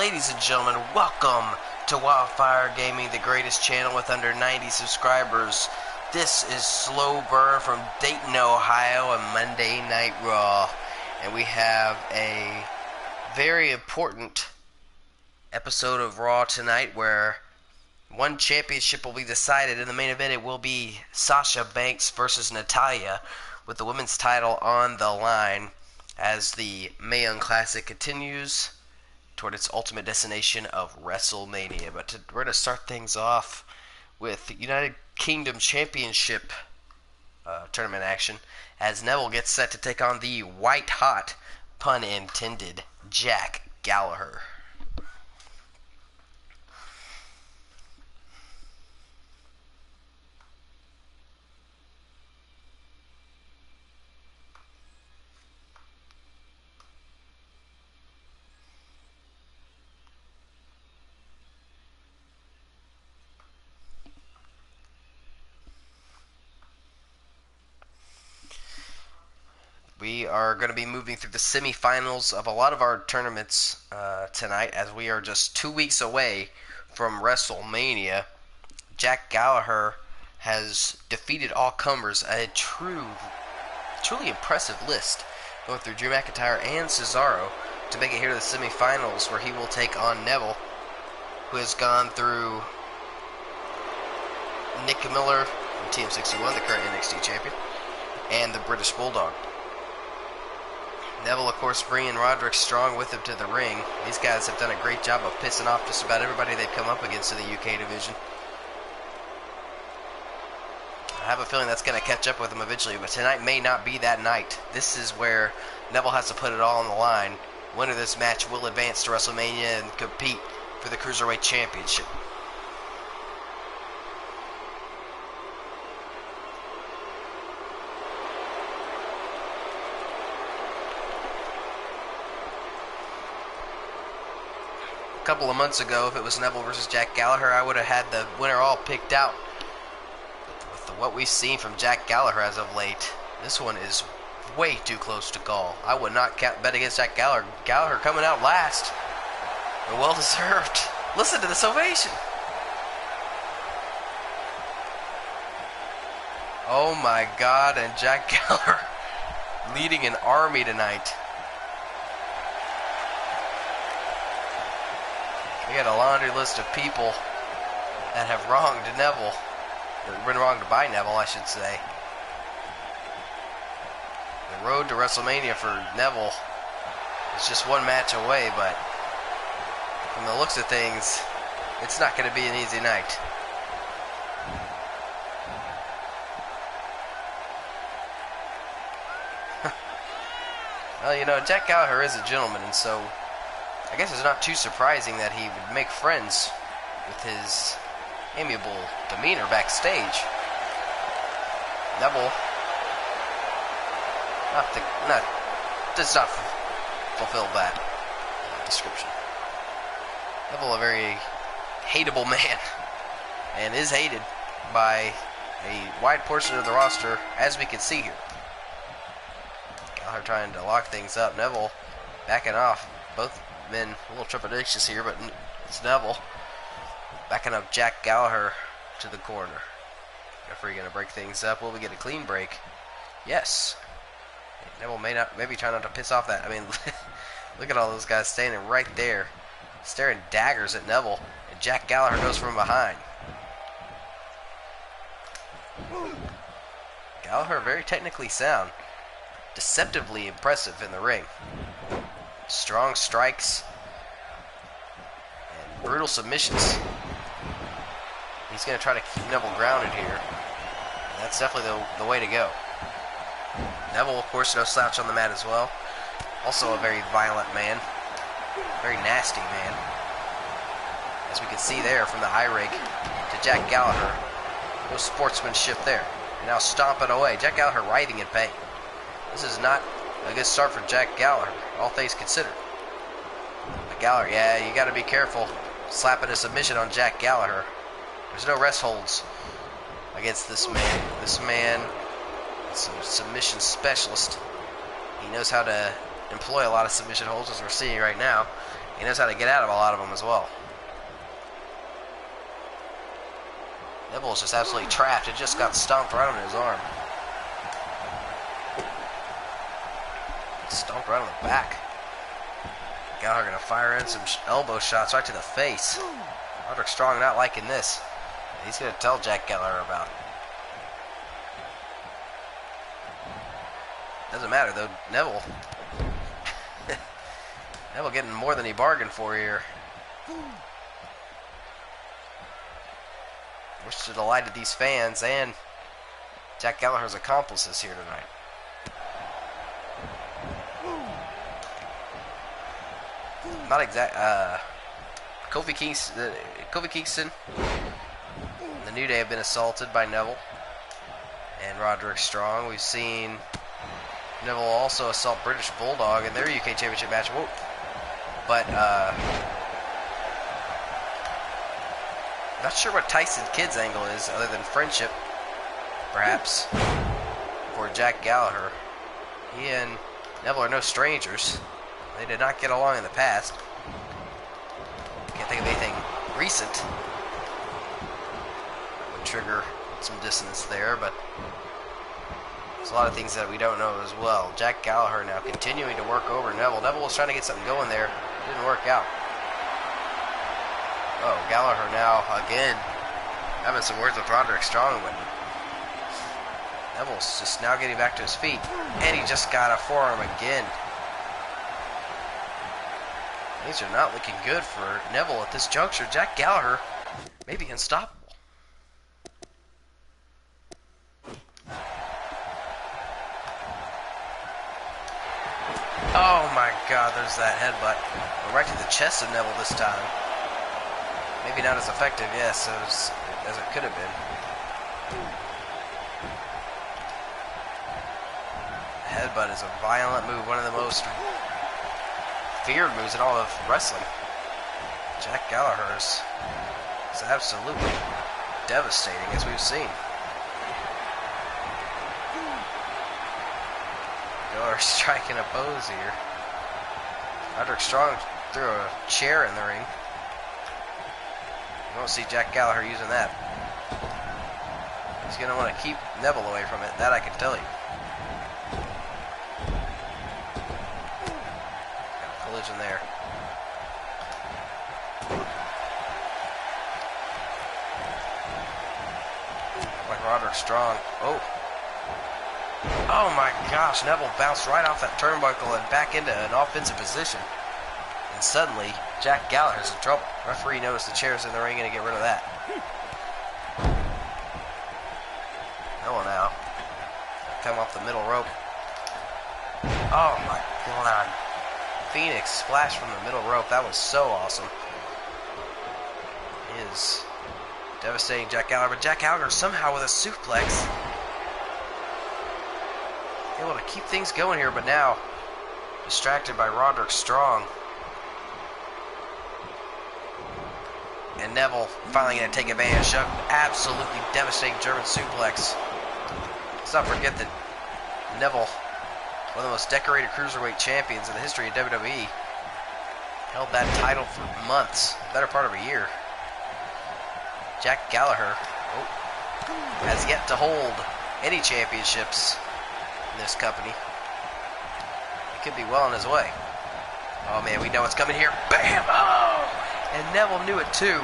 Ladies and gentlemen, welcome to Wildfire Gaming, the greatest channel with under 90 subscribers. This is SlowBurne from Dayton, Ohio, and Monday Night Raw. And we have a very important episode of Raw tonight where one championship will be decided. In the main event, it will be Sasha Banks versus Natalya, with the women's title on the line as the Mae Young Classic continues toward its ultimate destination of WrestleMania. But we're going to start things off with United Kingdom Championship tournament action as Neville gets set to take on the white-hot, pun intended, Jack Gallagher. We are going to be moving through the semifinals of a lot of our tournaments tonight, as we are just 2 weeks away from WrestleMania. Jack Gallagher has defeated all comers, a truly impressive list, going through Drew McIntyre and Cesaro to make it here to the semifinals, where he will take on Neville, who has gone through Nick Miller from TM61, the current NXT champion, and the British Bulldog. Neville, of course, bringing Roderick Strong with him to the ring. These guys have done a great job of pissing off just about everybody they've come up against in the UK division. I have a feeling that's going to catch up with them eventually, but tonight may not be that night. This is where Neville has to put it all on the line. Winner of this match will advance to WrestleMania and compete for the Cruiserweight Championship. A couple of months ago, if it was Neville versus Jack Gallagher, I would have had the winner all picked out. With what we've seen from Jack Gallagher as of late, this one is way too close to call. I would not bet against Jack Gallagher. Gallagher coming out last. And well deserved. Listen to this ovation. Oh my God, and Jack Gallagher leading an army tonight. We got a laundry list of people that have wronged Neville, or been wronged by Neville, I should say. The road to WrestleMania for Neville is just one match away, but from the looks of things, it's not going to be an easy night. Well, you know, Jack Gallagher is a gentleman, and so I guess it's not too surprising that he would make friends with his amiable demeanor backstage. Neville does not fulfill that description. Neville, a very hateable man, and is hated by a wide portion of the roster, as we can see here. Gallagher trying to lock things up. Neville backing off. Both men a little trepidatious here, but it's Neville backing up Jack Gallagher to the corner. Referee going to break things up. Will we get a clean break? Yes. Neville maybe try not to piss off that. I mean, look at all those guys standing right there, staring daggers at Neville, and Jack Gallagher goes from behind. Gallagher very technically sound, deceptively impressive in the ring. Strong strikes and brutal submissions. He's going to try to keep Neville grounded here. And that's definitely the way to go. Neville, of course, no slouch on the mat as well. Also a very violent man. Very nasty man. As we can see there from the eye rig to Jack Gallagher. No sportsmanship there. And now stomping away. Jack Gallagher writhing in pain. This is not a good start for Jack Gallagher, all things considered. But Gallagher, yeah, you got to be careful slapping a submission on Jack Gallagher. There's no rest holds against this man. This man is a submission specialist. He knows how to employ a lot of submission holds, as we're seeing right now. He knows how to get out of a lot of them as well. Neville is just absolutely trapped. It just got stomped right on his arm. Stomped right on the back. Gallagher gonna fire in some elbow shots right to the face. Roderick Strong not liking this. He's gonna tell Jack Gallagher about it. Doesn't matter though. Neville. Neville getting more than he bargained for here. Which delighted these fans and Jack Gallagher's accomplices here tonight. Not exact. Kofi Kingston, and the New Day have been assaulted by Neville and Roderick Strong. We've seen Neville also assault British Bulldog in their UK Championship match. Whoa. But not sure what Tyson Kidd's angle is, other than friendship, perhaps, for Jack Gallagher. He and Neville are no strangers. They did not get along in the past. Can't think of anything recent that would trigger some dissonance there, but there's a lot of things that we don't know as well. Jack Gallagher now continuing to work over Neville. Neville was trying to get something going there. Didn't work out. Oh, Gallagher now, again, having some words with Roderick Strong, but Neville's just now getting back to his feet. And he just got a forearm again. Things are not looking good for Neville at this juncture. Jack Gallagher may be unstoppable. Oh my God, there's that headbutt. Right to the chest of Neville this time. Maybe not as effective, yes, as it could have been. Headbutt is a violent move, one of the most feared moves in all of wrestling. Jack Gallagher's is absolutely devastating, as we've seen. Gallagher striking a pose here. Roderick Strong threw a chair in the ring. You won't see Jack Gallagher using that. He's going to want to keep Neville away from it, that I can tell you. Got a collision there. Like Roderick Strong. Oh. Oh my gosh, Neville bounced right off that turnbuckle and back into an offensive position. And suddenly, Jack Gallagher's in trouble. Referee noticed the chairs in the ring and to get rid of that. Neville now. Come off the middle rope. Oh my God. Phoenix splash from the middle rope. That was so awesome. He is devastating Jack Gallagher. But Jack Gallagher somehow with a suplex able to keep things going here, but now distracted by Roderick Strong. And Neville finally going to take advantage of absolutely devastating German suplex. Let's not forget that Neville, one of the most decorated cruiserweight champions in the history of WWE, held that title for months, better part of a year. Jack Gallagher has yet to hold any championships in this company. He could be well on his way. Oh man, we know what's coming here. Bam! Oh! And Neville knew it too.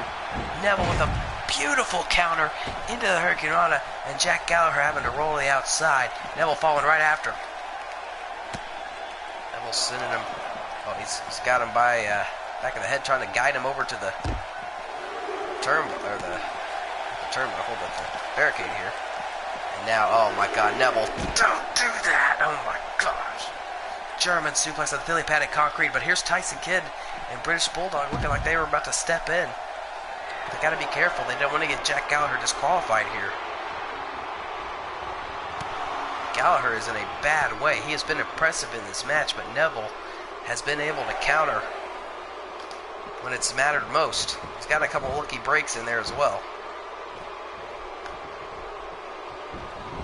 Neville with a beautiful counter into the Hurricane Rana, and Jack Gallagher having to roll to the outside. Neville falling right after him. Neville sending him. Oh, he's got him by back of the head, trying to guide him over to the turnbuckle, but the barricade here. And now, oh my God, Neville, don't do that! Oh my gosh. German suplex on thinly padded concrete, but here's Tyson Kidd and British Bulldog looking like they were about to step in. They got to be careful. They don't want to get Jack Gallagher disqualified here. Gallagher is in a bad way. He has been impressive in this match, but Neville has been able to counter when it's mattered most. He's got a couple lucky breaks in there as well.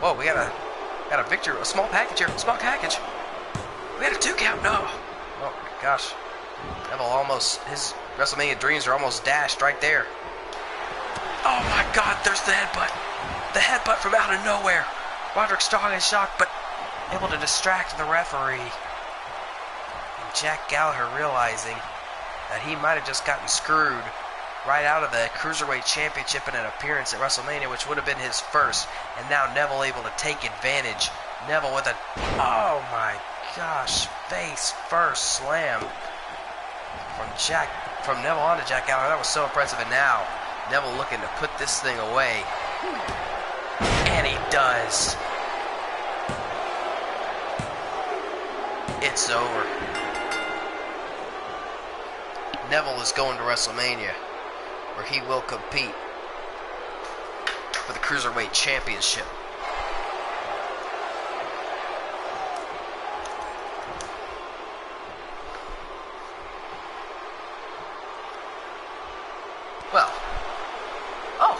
Whoa, we got a victory, a small package here, small package. We had a 2 count, no. Oh my gosh. Neville almost, his WrestleMania dreams are almost dashed right there. Oh my God, there's the headbutt. The headbutt from out of nowhere. Roderick Strong is shocked, but able to distract the referee. And Jack Gallagher realizing that he might have just gotten screwed right out of the Cruiserweight Championship in an appearance at WrestleMania, which would have been his first. And now Neville able to take advantage. Neville with a, oh my gosh, face first slam from Neville onto Jack Gallagher. That was so impressive. And now Neville looking to put this thing away. And he does. It's over. Neville is going to WrestleMania, where he will compete for the Cruiserweight Championship. Well, oh,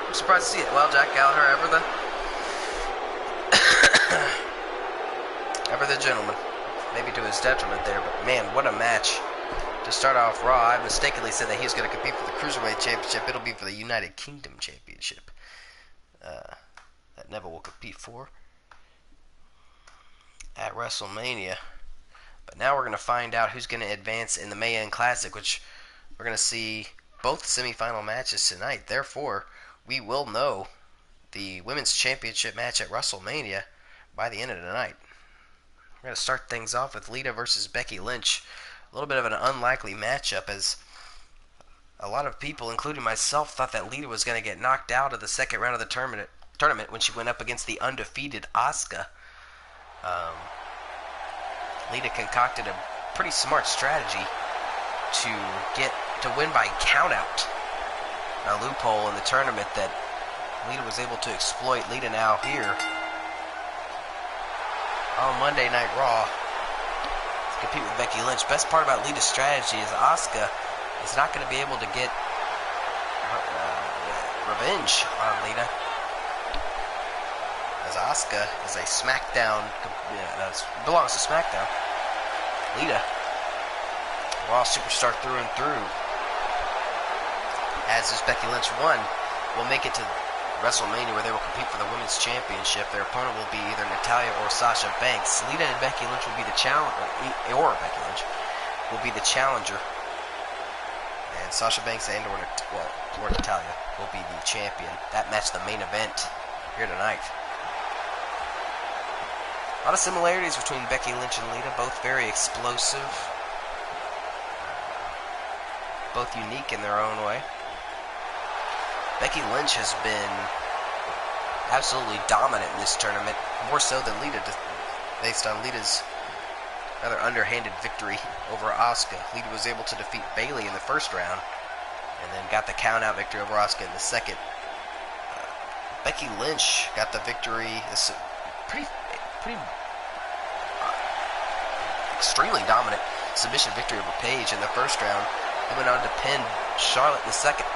I'm surprised to see it. Well, Jack Gallagher, ever the gentleman. Maybe to his detriment there, but man, what a match. To start off Raw, I mistakenly said that he was going to compete for the Cruiserweight Championship. It'll be for the United Kingdom Championship that Neville will compete for at WrestleMania. But now we're going to find out who's going to advance in the Mae Young Classic, which we're going to see both semifinal matches tonight. Therefore, we will know the Women's Championship match at WrestleMania by the end of the night. We're going to start things off with Lita versus Becky Lynch. A little bit of an unlikely matchup, as a lot of people, including myself, thought that Lita was going to get knocked out of the second round of the tournament when she went up against the undefeated Asuka. Lita concocted a pretty smart strategy to win by countout. A loophole in the tournament that Lita was able to exploit. Lita now here on Monday Night Raw to compete with Becky Lynch. Best part about Lita's strategy is Asuka is not going to be able to get revenge on Lita, as Asuka is a SmackDown, belongs to SmackDown. Lita, Raw superstar through and through. As is Becky Lynch, will make it to WrestleMania, where they will compete for the Women's Championship. Their opponent will be either Natalya or Sasha Banks. Lita and Becky Lynch will be the challenger, or Becky Lynch will be the challenger, and Sasha Banks or Natalya will be the champion. That match, the main event here tonight. A lot of similarities between Becky Lynch and Lita, both very explosive, both unique in their own way. Becky Lynch has been absolutely dominant in this tournament, more so than Lita, based on Lita's rather underhanded victory over Asuka. Lita was able to defeat Bayley in the first round, and then got the count-out victory over Asuka in the second. Becky Lynch got the victory, extremely dominant submission victory over Paige in the first round. He went on to pin Charlotte in the second.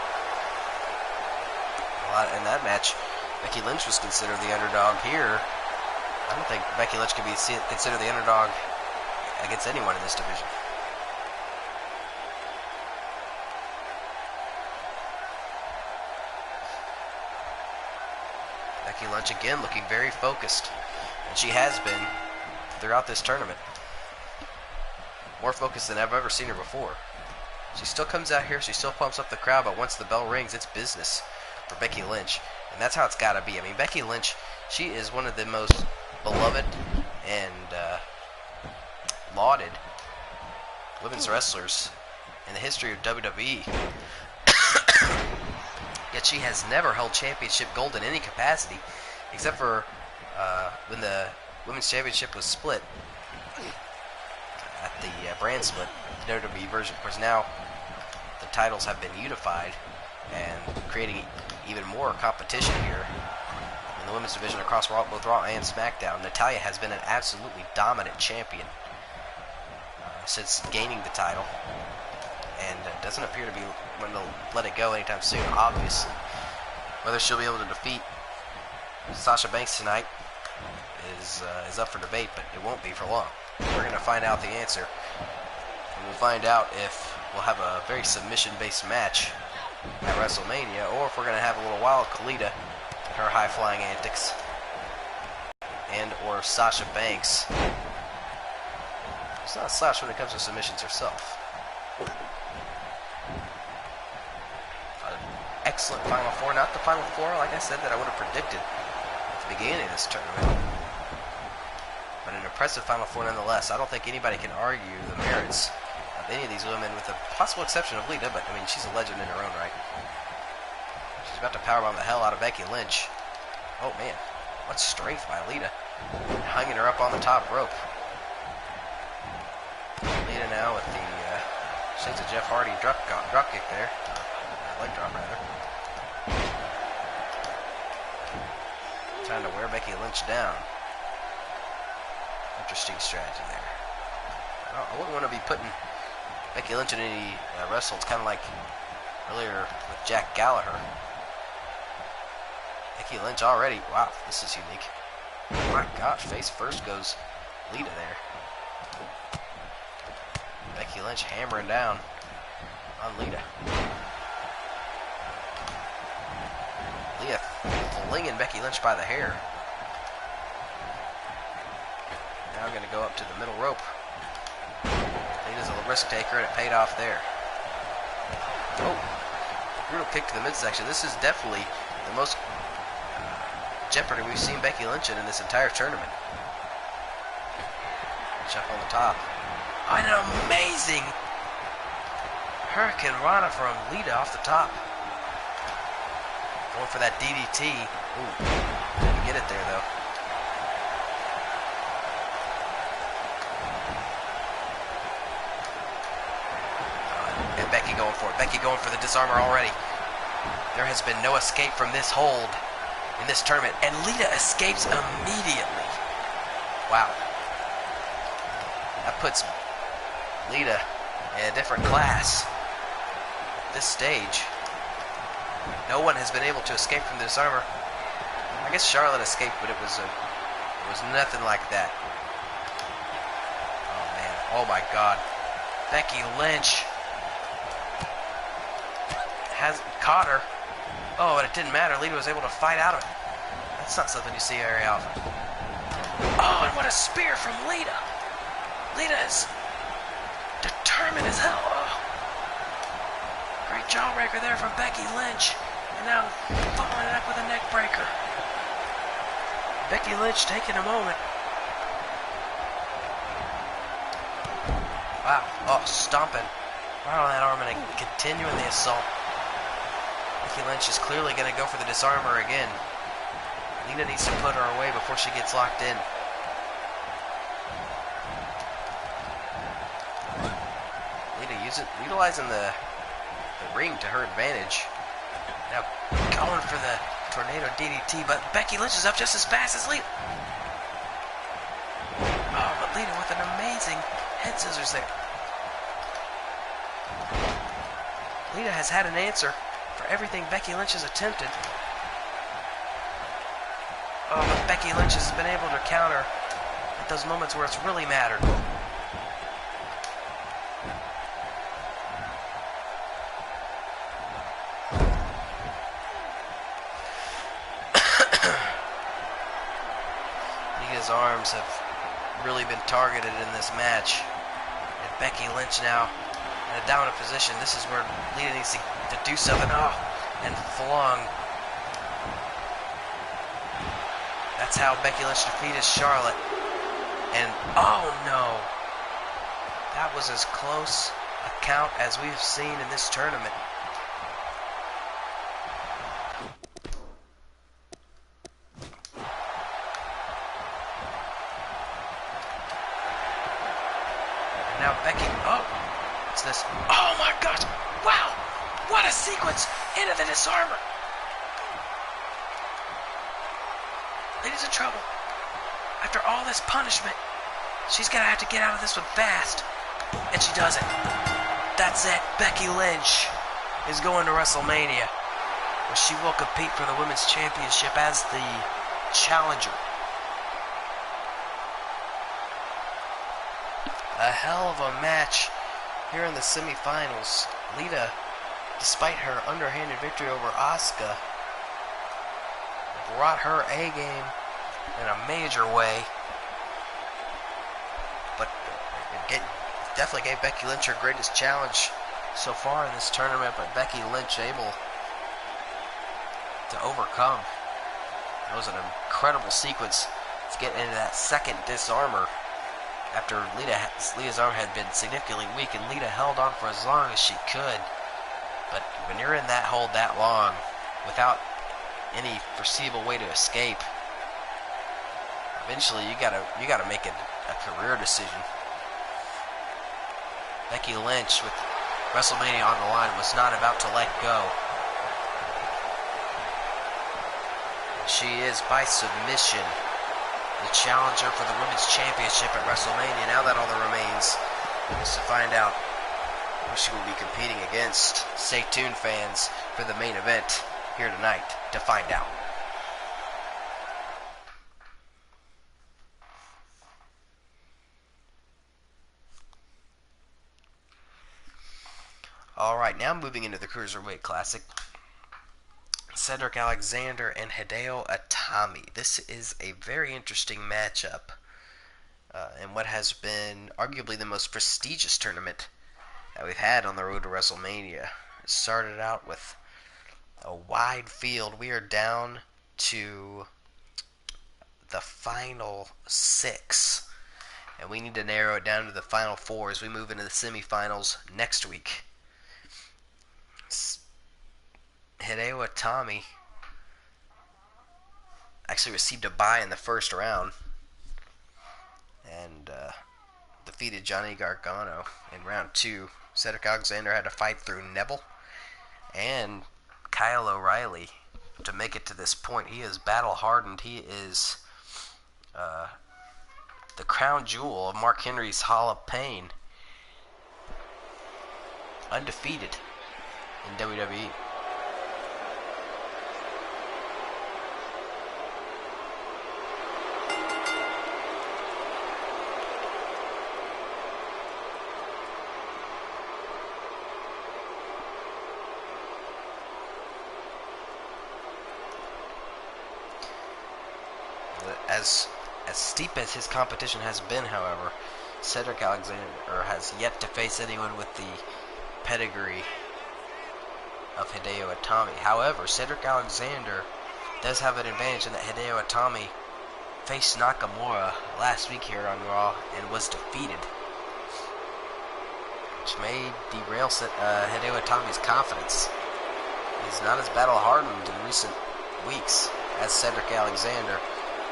In that match, Becky Lynch was considered the underdog. Here, I don't think Becky Lynch can be considered the underdog against anyone in this division. Becky Lynch again looking very focused, and she has been throughout this tournament. More focused than I've ever seen her before. She still comes out here, she still pumps up the crowd, but once the bell rings, it's business for Becky Lynch, and that's how it's got to be. I mean, Becky Lynch, she is one of the most beloved and lauded women's wrestlers in the history of WWE. Yet she has never held championship gold in any capacity, except for when the women's championship was split at the brand split, the WWE version. Of course, now the titles have been unified and creating even more competition here in the women's division across both Raw and SmackDown. Natalya has been an absolutely dominant champion since gaining the title, and doesn't appear to be going to let it go anytime soon, obviously. Whether she'll be able to defeat Sasha Banks tonight is up for debate, but it won't be for long. We're going to find out the answer we'll find out if we'll have a very submission-based match at WrestleMania, or if we're going to have a little wild Kalita and her high-flying antics, and or Sasha Banks. She's not a slouch when it comes to submissions herself. Excellent Final Four. Not the Final Four, like I said, that I would have predicted at the beginning of this tournament. But an impressive Final Four nonetheless. I don't think anybody can argue the merits of any of these women, with the possible exception of Lita, but I mean, she's a legend in her own right. She's about to powerbomb the hell out of Becky Lynch. Oh man, what strength by Lita. Hanging her up on the top rope. Lita now with the shades of Jeff Hardy drop kick there. Leg drop, rather. Trying to wear Becky Lynch down. Interesting strategy there. I wouldn't want to be putting Becky Lynch in any wrestle. It's kind of like earlier with Jack Gallagher. Becky Lynch already. Wow, this is unique. My gosh, face first goes Lita there. Becky Lynch hammering down on Lita. Lita flinging Becky Lynch by the hair. Now I'm going to go up to the middle rope. Lita's a risk taker, and it paid off there. Oh, brutal kick to the midsection. This is definitely the most jeopardy we've seen Becky Lynch in this entire tournament. Jump on the top. Oh, an amazing Hurricane Rana from Lita off the top. Going for that DDT. Ooh, didn't get it there though. And Becky going for it. Becky going for the disarmor already. There has been no escape from this hold in this tournament, and Lita escapes immediately. Wow. That puts Lita in a different class. This stage. No one has been able to escape from the disarmor. I guess Charlotte escaped, but it was nothing like that. Oh man, oh my God. Becky Lynch has caught her. Oh, but it didn't matter. Lita was able to fight out of it. That's not something you see very often. Oh, and what a spear from Lita. Lita is determined as hell. Oh. Great jawbreaker there from Becky Lynch. And now following it up with a neck breaker. Becky Lynch taking a moment. Wow. Oh, stomping right on that arm and continuing the assault. Becky Lynch is clearly going to go for the disarmor again. Lita needs to put her away before she gets locked in. Lita utilizing the ring to her advantage. Now going for the tornado DDT, but Becky Lynch is up just as fast as Lita. Oh, but Lita with an amazing head scissors there. Lita has had an answer for everything Becky Lynch has attempted. Oh, but Becky Lynch has been able to counter at those moments where it's really mattered. Lita's arms have really been targeted in this match. And Becky Lynch now in a dominant position. This is where Lita needs to do something. Oh, and flung. That's how Becky Lynch defeated Charlotte. And oh no, that was as close a count as we've seen in this tournament. And now Becky, oh, what's this? Oh my gosh, wow, what a sequence into the disarmor. Lita's in trouble. After all this punishment, she's gonna have to get out of this one fast. And she does it. That's it. Becky Lynch is going to WrestleMania, where she will compete for the Women's Championship as the challenger. A hell of a match here in the semifinals. Lita, despite her underhanded victory over Asuka, brought her A game in a major way. But it definitely gave Becky Lynch her greatest challenge so far in this tournament, but Becky Lynch able to overcome. It was an incredible sequence to get into that second disarmor after Lita's arm had been significantly weak, and Lita held on for as long as she could. But when you're in that hold that long without any foreseeable way to escape, eventually you gotta make a career decision. Becky Lynch, with WrestleMania on the line, was not about to let go. She is, by submission, the challenger for the Women's Championship at WrestleMania. Now that all that remains is to find out who she will be competing against. Stay tuned, fans, for the main event here tonight to find out. Alright, now moving into the Cruiserweight Classic. Cedric Alexander and Hideo Itami. This is a very interesting matchup in what has been arguably the most prestigious tournament that we've had on the road to WrestleMania. It started out with a wide field. We are down to the final 6, and we need to narrow it down to the final 4 as we move into the semifinals next week. Hideo Itami actually received a bye in the first round and defeated Johnny Gargano in round 2. Cedric Alexander had to fight through Neville and Kyle O'Reilly to make it to this point. He is battle hardened. He is the crown jewel of Mark Henry's Hall of Pain, undefeated in WWE. As steep as his competition has been, however, Cedric Alexander has yet to face anyone with the pedigree of Hideo Itami. However, Cedric Alexander does have an advantage in that Hideo Itami faced Nakamura last week here on Raw and was defeated, which may derail Hideo Itami's confidence. He's not as battle-hardened in recent weeks as Cedric Alexander.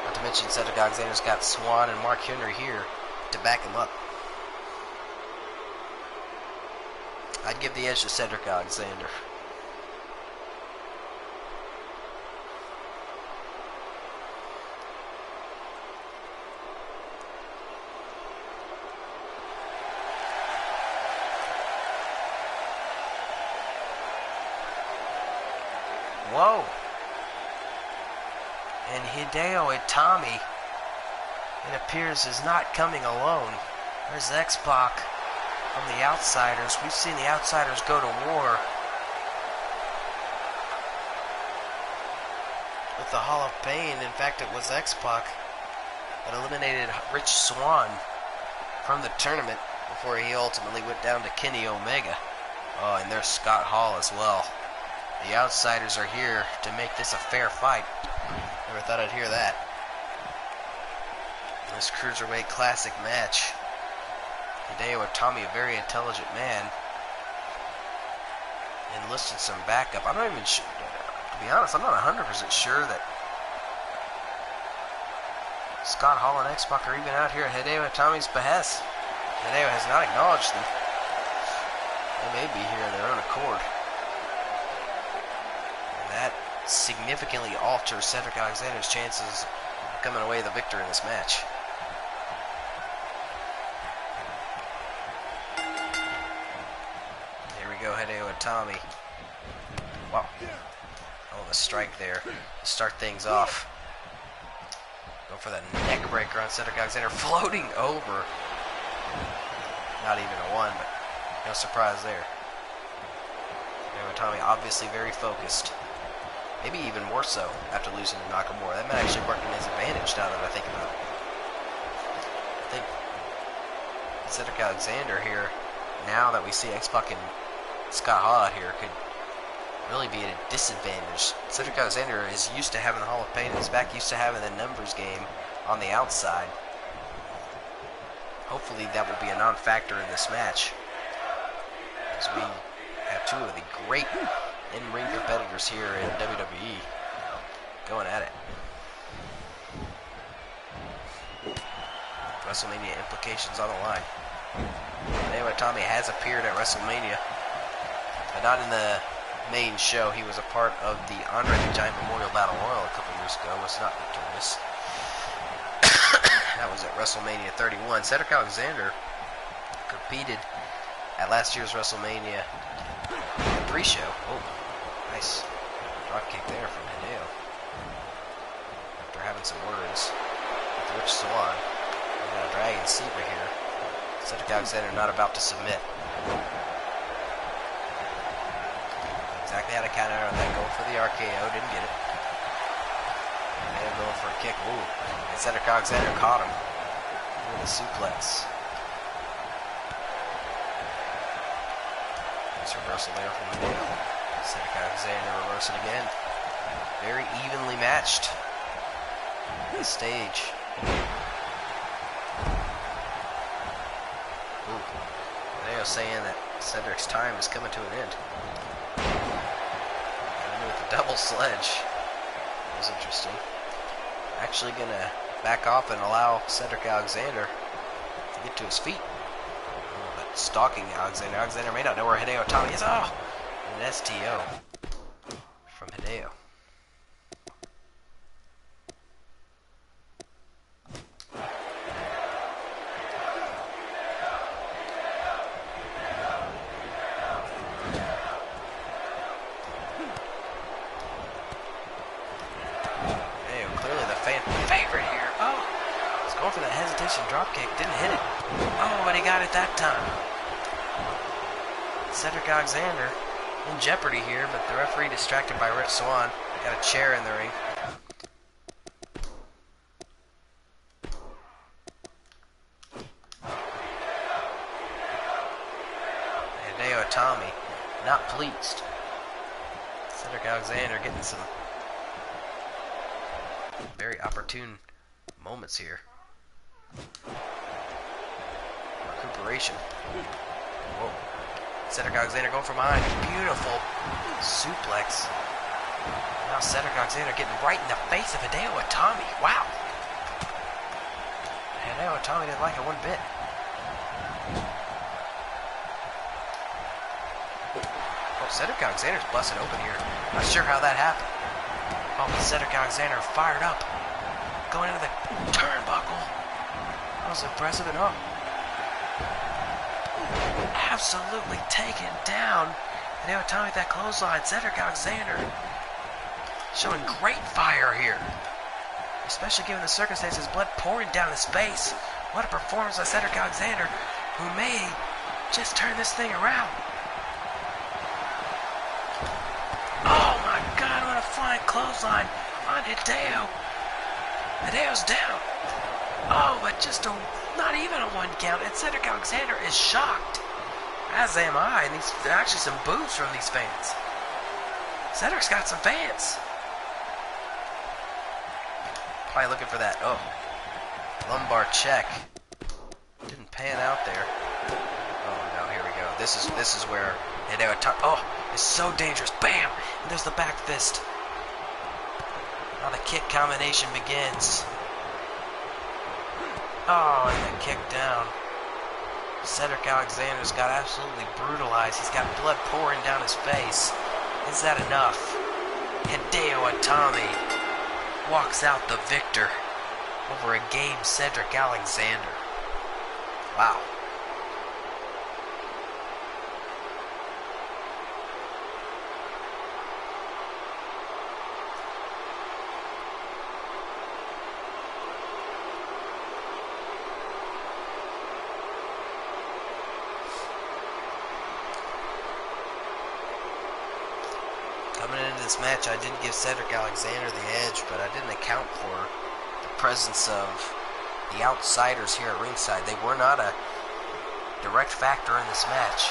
Not to mention Cedric Alexander's got Swan and Mark Henry here to back him up. I'd give the edge to Cedric Alexander. Whoa! And Hideo Itami, it appears, is not coming alone. There's X-Pac from the Outsiders. We've seen the Outsiders go to war with the Hall of Pain. In fact, it was X-Pac that eliminated Rich Swann from the tournament before he ultimately went down to Kenny Omega. Oh, and there's Scott Hall as well. The Outsiders are here to make this a fair fight. Never thought I'd hear that. This Cruiserweight Classic match. Hideo Itami, a very intelligent man, enlisted some backup. I'm not even sure, to be honest, I'm not 100% sure that Scott Hall and X-Pac are even out here at Hideo Itami's behest. Hideo has not acknowledged them. They may be here of their own accord. And that significantly alters Cedric Alexander's chances of coming away the victor in this match. Here we go, Hideo Itami. Wow. Oh, the strike there to start things off. Go for the neck breaker on Cedric Alexander, floating over. Not even a one, but No surprise there. Tommy obviously very focused. Maybe even more so after losing to Nakamura. That might actually work in his advantage now that I think about it. I think Cedric Alexander here, now that we see X-Pac and Scott Hall out here, could really be at a disadvantage. Cedric Alexander is used to having the Hall of Pain in his back, used to having the numbers game on the outside. Hopefully that will be a non-factor in this match, as we have two of the great in-ring competitors here in WWE going at it. WrestleMania implications on the line. Anyway, Tommy has appeared at WrestleMania, but not in the main show. He was a part of the Andre the Giant Memorial Battle Royal a couple years ago, was not victorious. That was at WrestleMania 31. Cedric Alexander competed at last year's WrestleMania pre-show. Oh, nice drop kick there from Hideo. After having some words with Rich Swann. We got a Dragon Zebra here. Cedric Alexander not about to submit. Exactly how to counter on that. Going for the RKO, didn't get it. And going for a kick. Ooh. And Cedric Alexander caught him with a suplex. Nice reversal there from Hideo. Cedric Alexander reversing again. Very evenly matched. This stage. Ooh. Hideo saying that Cedric's time is coming to an end. With the double sledge. That was interesting. Actually gonna back off and allow Cedric Alexander to get to his feet. Oh, but stalking Alexander. Alexander may not know where Hideo Itami is. Oh! An STO from Hideo. For that hesitation dropkick, didn't hit it. Oh, but he got it that time. Cedric Alexander in jeopardy here, but the referee distracted by Rich Swann. Got a chair in the ring. Hideo Itami not pleased. Cedric Alexander getting some very opportune moments here. Recuperation. Whoa. Cedric Alexander going from behind. Beautiful suplex. Now Cedric Alexander getting right in the face of Hideo Itami. Wow. Hideo Itami didn't like it one bit. Oh, Cedric Alexander's busted open here. Not sure how that happened. Oh, but Cedric Alexander fired up. Going into the turnbuckle. That was impressive enough. Absolutely taken down. Hideo Itami with that clothesline. Cedric Alexander showing great fire here. Especially given the circumstances, blood pouring down his face. What a performance by Cedric Alexander, who may just turn this thing around. Oh my God, what a flying clothesline on Hideo. Hideo's down. Oh, but just not even a one count. And Cedric Alexander is shocked. As am I. And there are actually some boos from these fans. Cedric's got some fans. Probably looking for that. Oh, lumbar check. Didn't pan out there. Oh no, here we go. This is where Hideo Itami. Oh, it's so dangerous. Bam! And there's the back fist. Now the kick combination begins. Oh, and the kick down. Cedric Alexander's got absolutely brutalized. He's got blood pouring down his face. Is that enough? Hideo Itami walks out the victor over a game Cedric Alexander. Wow. Coming into this match, I did give Cedric Alexander the edge, but I didn't account for the presence of the outsiders here at ringside. They were not a direct factor in this match.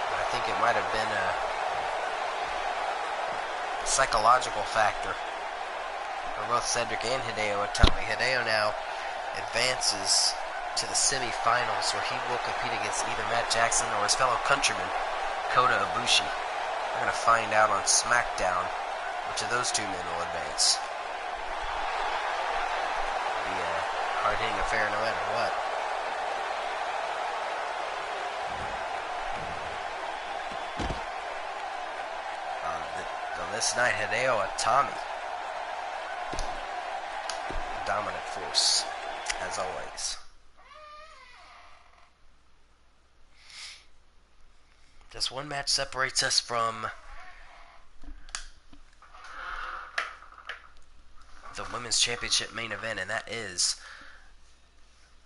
But I think it might have been a psychological factor for both Cedric and Hideo Itami. Hideo now advances to the semi-finals, where he will compete against either Matt Jackson or his fellow countryman, Kota Ibushi. We're going to find out on SmackDown which of those two men will advance. It'll be a hard-hitting affair no matter what. On this night, Hideo Itami, dominant force, as always. Just one match separates us from the Women's Championship main event, and that is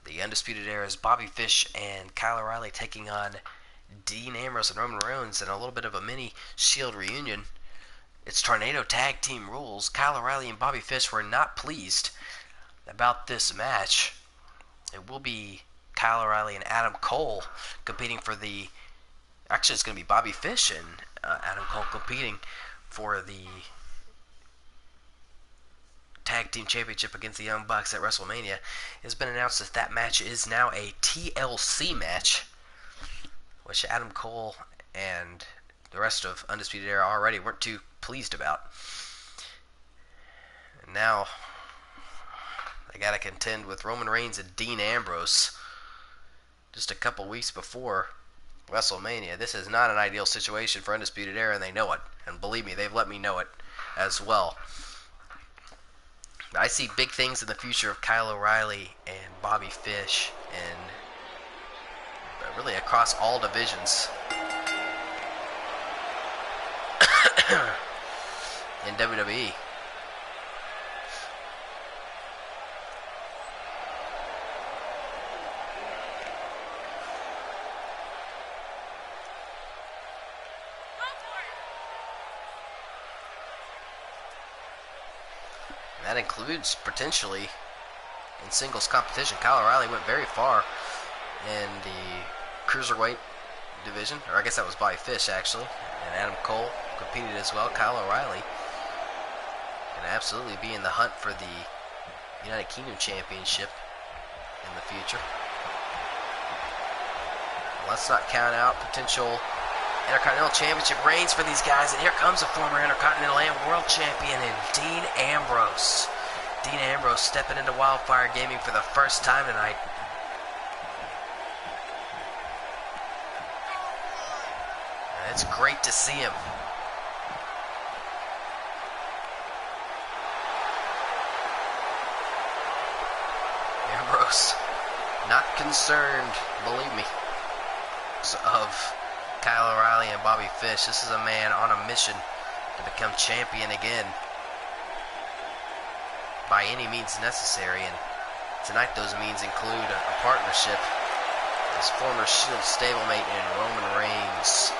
the Undisputed Era's Bobby Fish and Kyle O'Reilly taking on Dean Ambrose and Roman Reigns in a little bit of a mini Shield reunion. It's Tornado Tag Team rules. Kyle O'Reilly and Bobby Fish were not pleased about this match. It will be Kyle O'Reilly and Adam Cole competing for the... Actually, it's going to be Bobby Fish and Adam Cole competing for the Tag Team Championship against the Young Bucks at WrestleMania. It has been announced that that match is now a TLC match, which Adam Cole and the rest of Undisputed Era already weren't too pleased about. And now they got to contend with Roman Reigns and Dean Ambrose just a couple weeks before WrestleMania. This is not an ideal situation for Undisputed Era, and they know it. And believe me, they've let me know it as well. I see big things in the future of Kyle O'Reilly and Bobby Fish, and really across all divisions in WWE. That includes, potentially, in singles competition. Kyle O'Reilly went very far in the Cruiserweight division. Or I guess that was Bobby Fish, actually. And Adam Cole competed as well. Kyle O'Reilly can absolutely be in the hunt for the United Kingdom Championship in the future. Let's not count out potential Intercontinental Championship reigns for these guys. And here comes a former Intercontinental and World Champion in Dean Ambrose. Dean Ambrose stepping into Wildfire Gaming for the first time tonight. And it's great to see him. Ambrose, not concerned, believe me, of Kyle O'Reilly and Bobby Fish. This is a man on a mission to become champion again by any means necessary, and tonight those means include a partnership. His former Shield stablemate in Roman Reigns.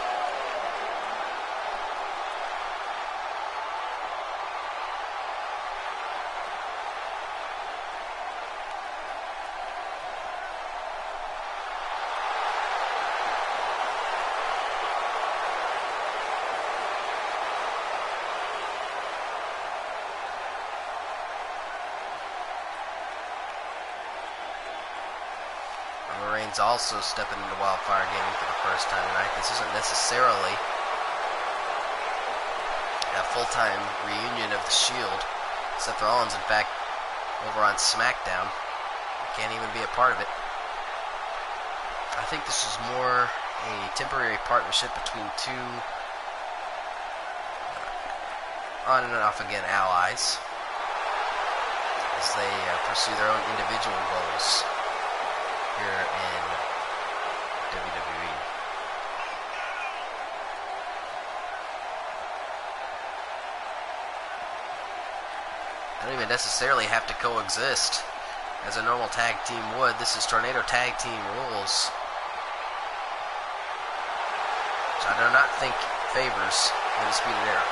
Also stepping into Wildfire Gaming for the first time tonight. This isn't necessarily a full-time reunion of the Shield. Seth Rollins, in fact, over on SmackDown, can't even be a part of it. I think this is more a temporary partnership between two on and off again allies as they pursue their own individual goals here in WWE. They don't even necessarily have to coexist as a normal tag team would. This is Tornado Tag Team rules, which I do not think favors Undisputed Era.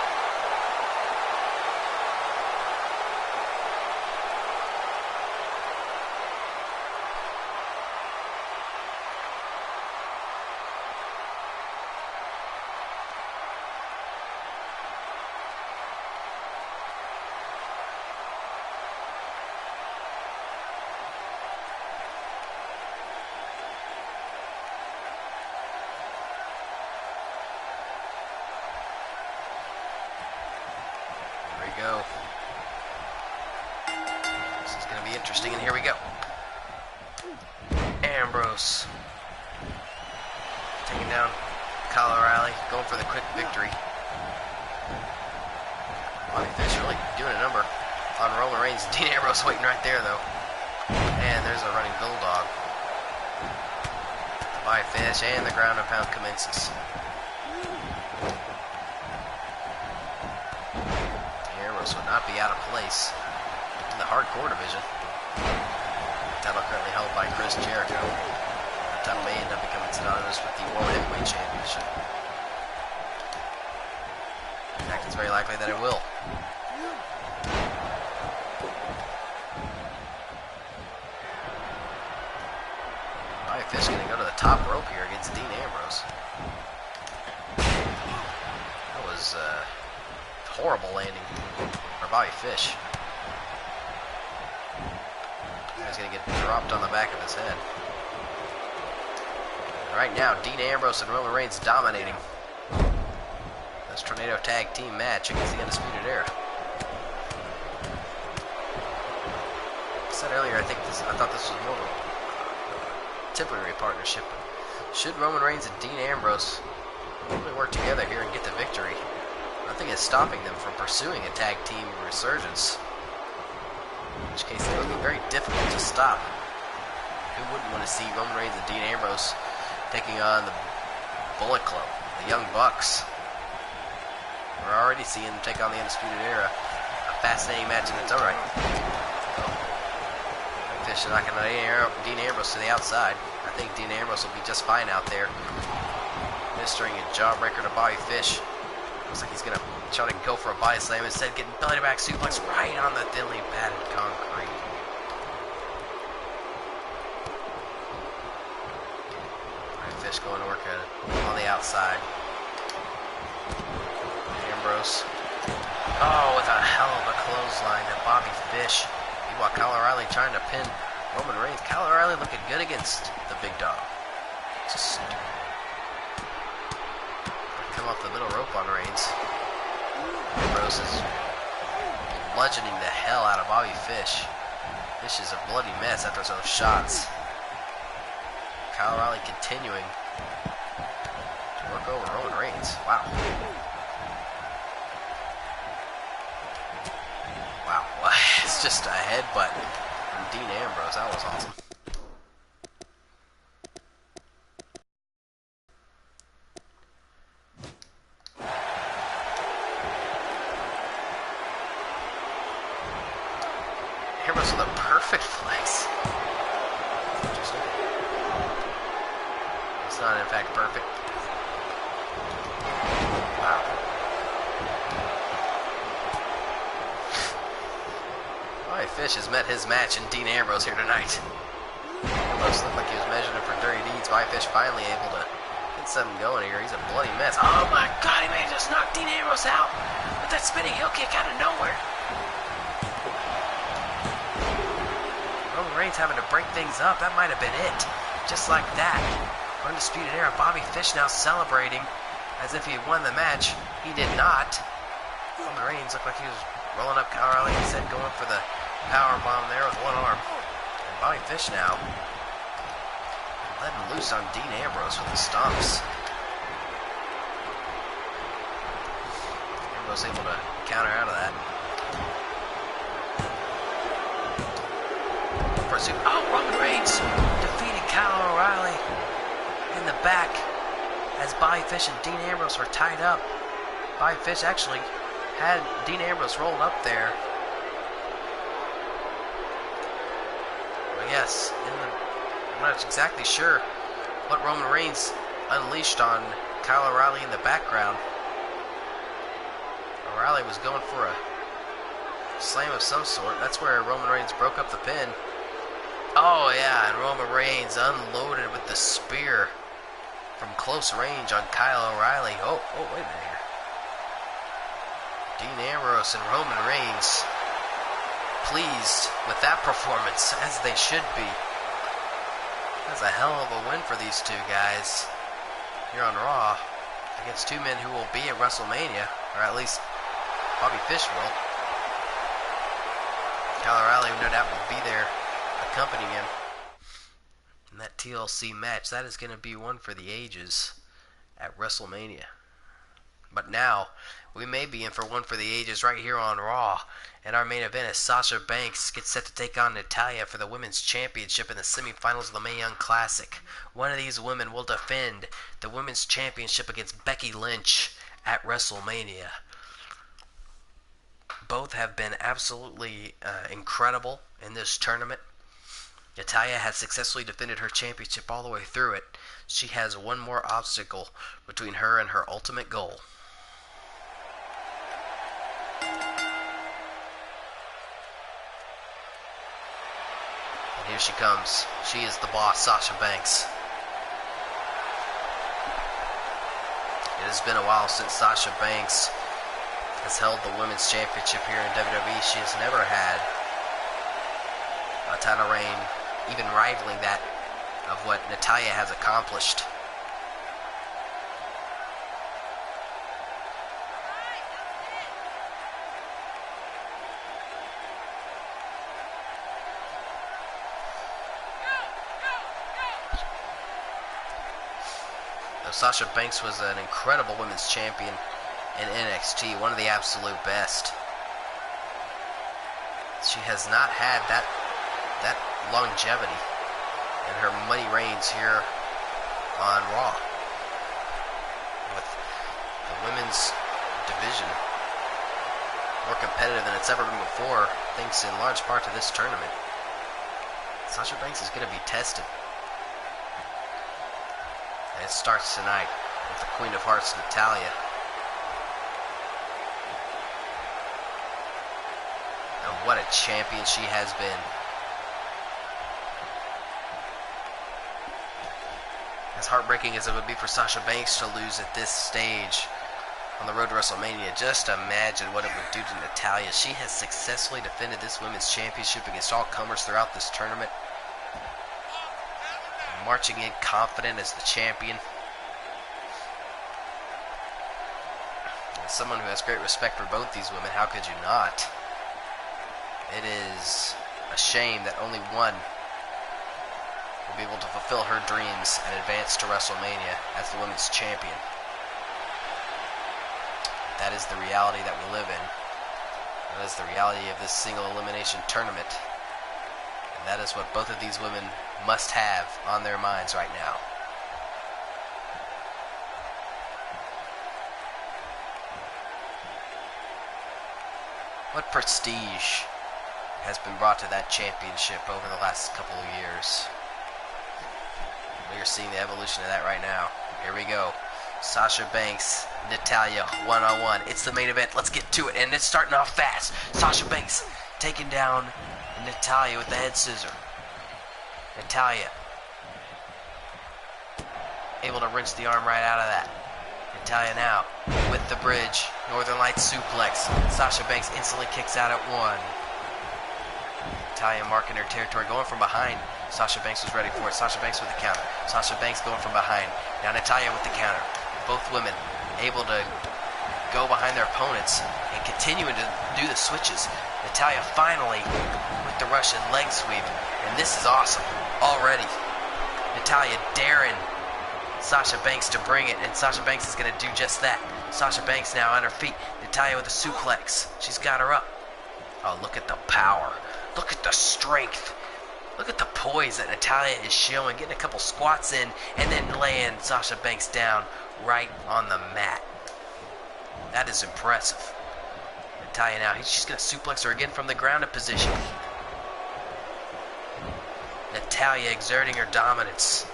Go. This is going to be interesting, and here we go. Ambrose taking down Kyle O'Reilly, going for the quick victory. Bobby Fish really doing a number on Roman Reigns. Dean Ambrose waiting right there, though. And there's a running bulldog. Bobby Fish, and the ground and pound commences. Would not be out of place in the hardcore division. The title currently held by Chris Jericho. The title may end up becoming synonymous with the World Heavyweight Championship. In fact, it's very likely that it will. Bobby Fish going to go to the top rope here against Dean Ambrose. That was horrible landing for Bobby Fish. He's going to get dropped on the back of his head. And right now, Dean Ambrose and Roman Reigns dominating this Tornado Tag Team match against the Undisputed Era. I said earlier, I thought this was more of a temporary partnership. Should Roman Reigns and Dean Ambrose really work together here and get the victory, nothing is stopping them from pursuing a tag team resurgence. In which case, it would be very difficult to stop. Who wouldn't want to see Roman Reigns and Dean Ambrose taking on the Bullet Club, the Young Bucks? We're already seeing them take on the Undisputed Era. A fascinating match in its own right. Fish knocking Dean Ambrose to the outside. I think Dean Ambrose will be just fine out there. Administering a jawbreaker to Bobby Fish. Looks like he's going to try to go for a body slam, instead getting belly to back suplex right on the thinly padded concrete. Alright, Fish going to work on the outside. Ambrose. Oh, with a hell of a clothesline to Bobby Fish. Meanwhile, Kyle O'Reilly trying to pin Roman Reigns. Kyle O'Reilly looking good against the big dog. Just come off the middle rope on Reigns. Ambrose is bludgeoning the hell out of Bobby Fish. Fish is a bloody mess after those shots. Kyle O'Reilly continuing to work over Roman Reigns. Wow. Wow. It's just a headbutt from Dean Ambrose. That was awesome. Ambrose with a perfect flex. Interesting. It's not, in fact, perfect. Wow. Bobby Fish has met his match in Dean Ambrose here tonight. Ambrose looked like he was measuring for dirty deeds. Bobby Fish finally able to get something going here. He's a bloody mess. Oh my God, he may have just knocked Dean Ambrose out with that spinning heel kick out of nowhere. Roman Reigns having to break things up. That might have been it. Just like that. Undisputed Era. Bobby Fish now celebrating as if he had won the match. He did not. Roman Reigns looked like he was rolling up Kyle O'Reilly. He said going for the power bomb there with one arm. And Bobby Fish now letting loose on Dean Ambrose with the stomps. Ambrose able to counter out of that. Oh, Roman Reigns defeated Kyle O'Reilly in the back as Bobby Fish and Dean Ambrose were tied up. Bobby Fish actually had Dean Ambrose rolled up there. But yes, I'm not exactly sure what Roman Reigns unleashed on Kyle O'Reilly in the background. O'Reilly was going for a slam of some sort. That's where Roman Reigns broke up the pin. Oh yeah, and Roman Reigns unloaded with the spear from close range on Kyle O'Reilly. Oh, wait a minute here. Dean Ambrose and Roman Reigns pleased with that performance, as they should be. That's a hell of a win for these two guys here on Raw against two men who will be at WrestleMania, or at least Bobby Fish will. Kyle O'Reilly, no doubt, will be there accompanying him in that TLC match. That is going to be one for the ages at WrestleMania. But now, we may be in for one for the ages right here on Raw. And our main event is Sasha Banks gets set to take on Natalya for the Women's Championship in the semifinals of the Mae Young Classic. One of these women will defend the Women's Championship against Becky Lynch at WrestleMania. Both have been absolutely incredible in this tournament. Natalya has successfully defended her championship all the way through it. She has one more obstacle between her and her ultimate goal. And here she comes. She is the boss, Sasha Banks. It has been a while since Sasha Banks has held the Women's Championship here in WWE. She has never had a title reign even rivaling that of what Natalya has accomplished. Now, Sasha Banks was an incredible women's champion in NXT, one of the absolute best. She has not had that longevity in her many reigns here on Raw, with the women's division more competitive than it's ever been before, thanks in large part to this tournament. Sasha Banks is going to be tested. And it starts tonight with the Queen of Hearts, Natalya. And what a champion she has been. As heartbreaking as it would be for Sasha Banks to lose at this stage on the road to WrestleMania, just imagine what it would do to Natalya. She has successfully defended this women's championship against all comers throughout this tournament, marching in confident as the champion. As someone who has great respect for both these women, how could you not? It is a shame that only one will be able to fulfill her dreams and advance to WrestleMania as the women's champion. That is the reality that we live in. That is the reality of this single elimination tournament. And that is what both of these women must have on their minds right now. What prestige has been brought to that championship over the last couple of years? We are seeing the evolution of that right now. Here we go. Sasha Banks, Natalya, one-on-one. It's the main event. Let's get to it. And it's starting off fast. Sasha Banks taking down Natalya with the head scissor. Natalya able to wrench the arm right out of that. Natalya now with the bridge. Northern Lights suplex. Sasha Banks instantly kicks out at one. Natalya marking her territory, going from behind. Sasha Banks was ready for it. Sasha Banks with the counter. Sasha Banks going from behind. Now Natalya with the counter. Both women able to go behind their opponents and continuing to do the switches. Natalya finally with the Russian leg sweep. And this is awesome already. Natalya daring Sasha Banks to bring it, and Sasha Banks is going to do just that. Sasha Banks now on her feet. Natalya with a suplex. She's got her up. Oh, look at the power. Look at the strength. Look at the poise that Natalya is showing, getting a couple squats in, and then laying Sasha Banks down right on the mat. That is impressive. Natalya now, she's going to suplex her again from the grounded position. Natalya exerting her dominance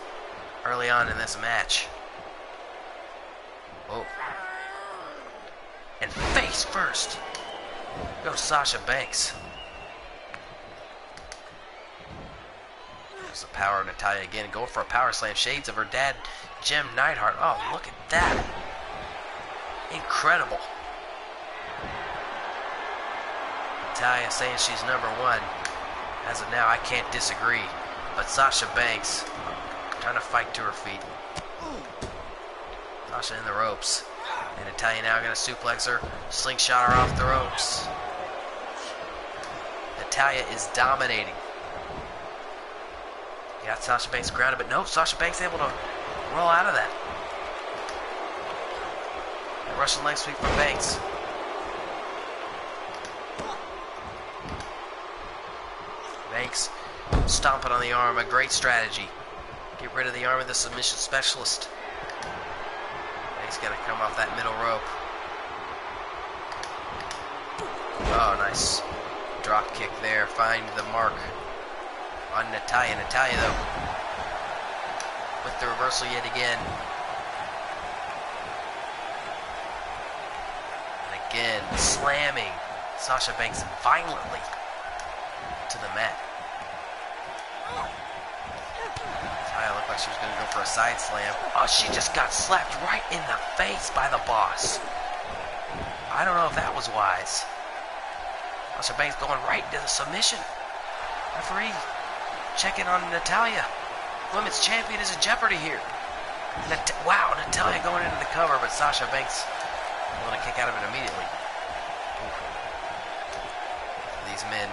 early on in this match. Whoa. And face face first. Go Sasha Banks. There's the power of Natalya again, going for a power slam. Shades of her dad, Jim Neidhart. Oh, look at that. Incredible. Natalya saying she's number one. As of now, I can't disagree. But Sasha Banks trying to fight to her feet. Sasha in the ropes. And Natalya now going to suplex her, slingshot her off the ropes. Natalya is dominating. You got Sasha Banks grounded, but no, Sasha Banks able to roll out of that. And Russian leg sweep from Banks. Banks stomping on the arm, a great strategy. Get rid of the arm of the submission specialist. He's going to come off that middle rope. Oh, nice drop kick there. Find the mark on Natalya. Natalya, though, with the reversal yet again. And again, slamming Sasha Banks violently to the mat. Natalya looked like she was going to go for a side slam. Oh, she just got slapped right in the face by the boss. I don't know if that was wise. Sasha Banks going right into the submission. Referee checking on Natalya. Women's champion is in jeopardy here. Wow, Natalya going into the cover, but Sasha Banks able to kick out of it immediately. These men,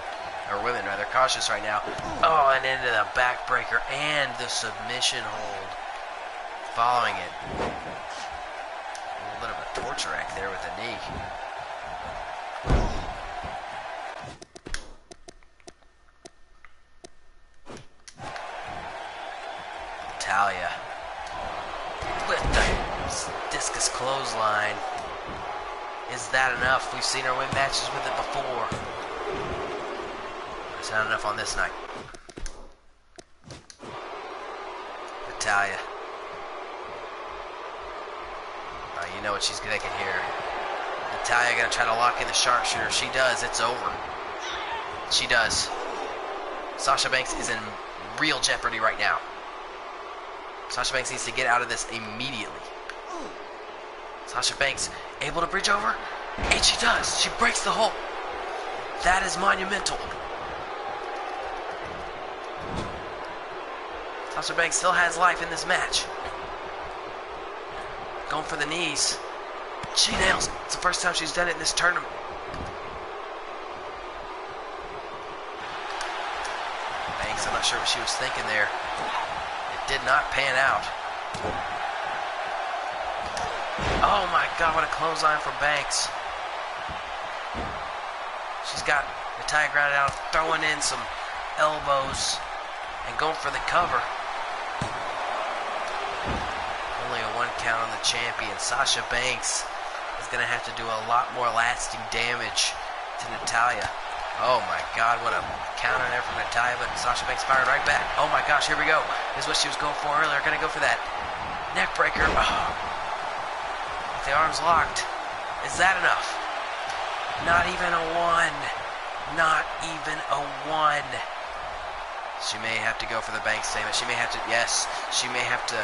or women rather, cautious right now. Oh, and into the backbreaker and the submission hold. Following it. A little bit of a torture act there with the knee. Natalya with the discus clothesline. Is that enough? We've seen her win matches with it before. It's not enough on this night. Natalya. Oh, you know what she's thinking here. Natalya gonna try to lock in the sharpshooter. She does. It's over. She does. Sasha Banks is in real jeopardy right now. Sasha Banks needs to get out of this immediately. Sasha Banks able to bridge over, and she does. She breaks the hold. That is monumental. Sasha Banks still has life in this match. Going for the knees. She nails it. It's the first time she's done it in this tournament. Banks, I'm not sure what she was thinking there. Did not pan out. Oh my God, what a clothesline from Banks. She's got Natalya grounded out, throwing in some elbows and going for the cover. Only a 1 count on the champion. Sasha Banks is going to have to do a lot more lasting damage to Natalya. Oh my God, what a counter there from Natalya, but Sasha Banks fired right back. Oh my gosh, here we go. This is what she was going for earlier. Gonna go for that neck breaker. Oh. With the arms locked. Is that enough? Not even a 1. Not even a 1. She may have to go for the Banks statement. She may have to, yes, she may have to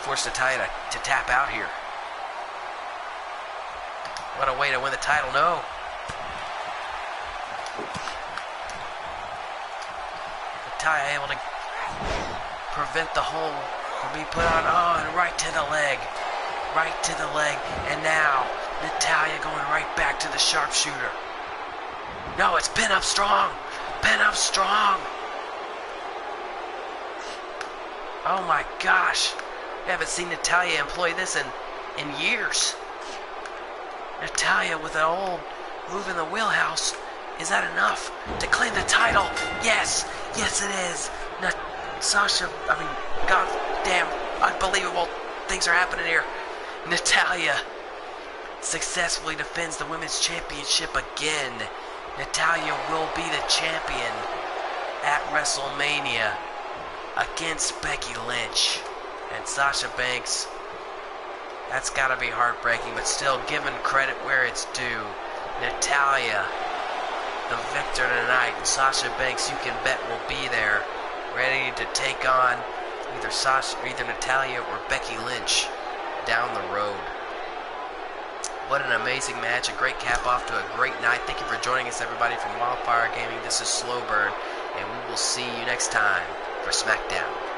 force Natalya to tap out here. What a way to win the title, no. Natalya able to prevent the hold from being put on. Oh, and right to the leg. Right to the leg. And now, Natalya going right back to the sharpshooter. No, it's pin up strong. Pin up strong. Oh my gosh. I haven't seen Natalya employ this in years. Natalya with an old move in the wheelhouse. Is that enough to claim the title? Yes. Yes, it is. Sasha, I mean, god damn, unbelievable things are happening here. Natalya successfully defends the women's championship again. Natalya will be the champion at WrestleMania against Becky Lynch. And Sasha Banks, that's got to be heartbreaking, but still, given credit where it's due, Natalya, the victor tonight, and Sasha Banks, you can bet, will be there, ready to take on either Natalya or Becky Lynch down the road. What an amazing match, a great cap off to a great night. Thank you for joining us, everybody, from Wildfire Gaming. This is SlowBurne, and we will see you next time for SmackDown.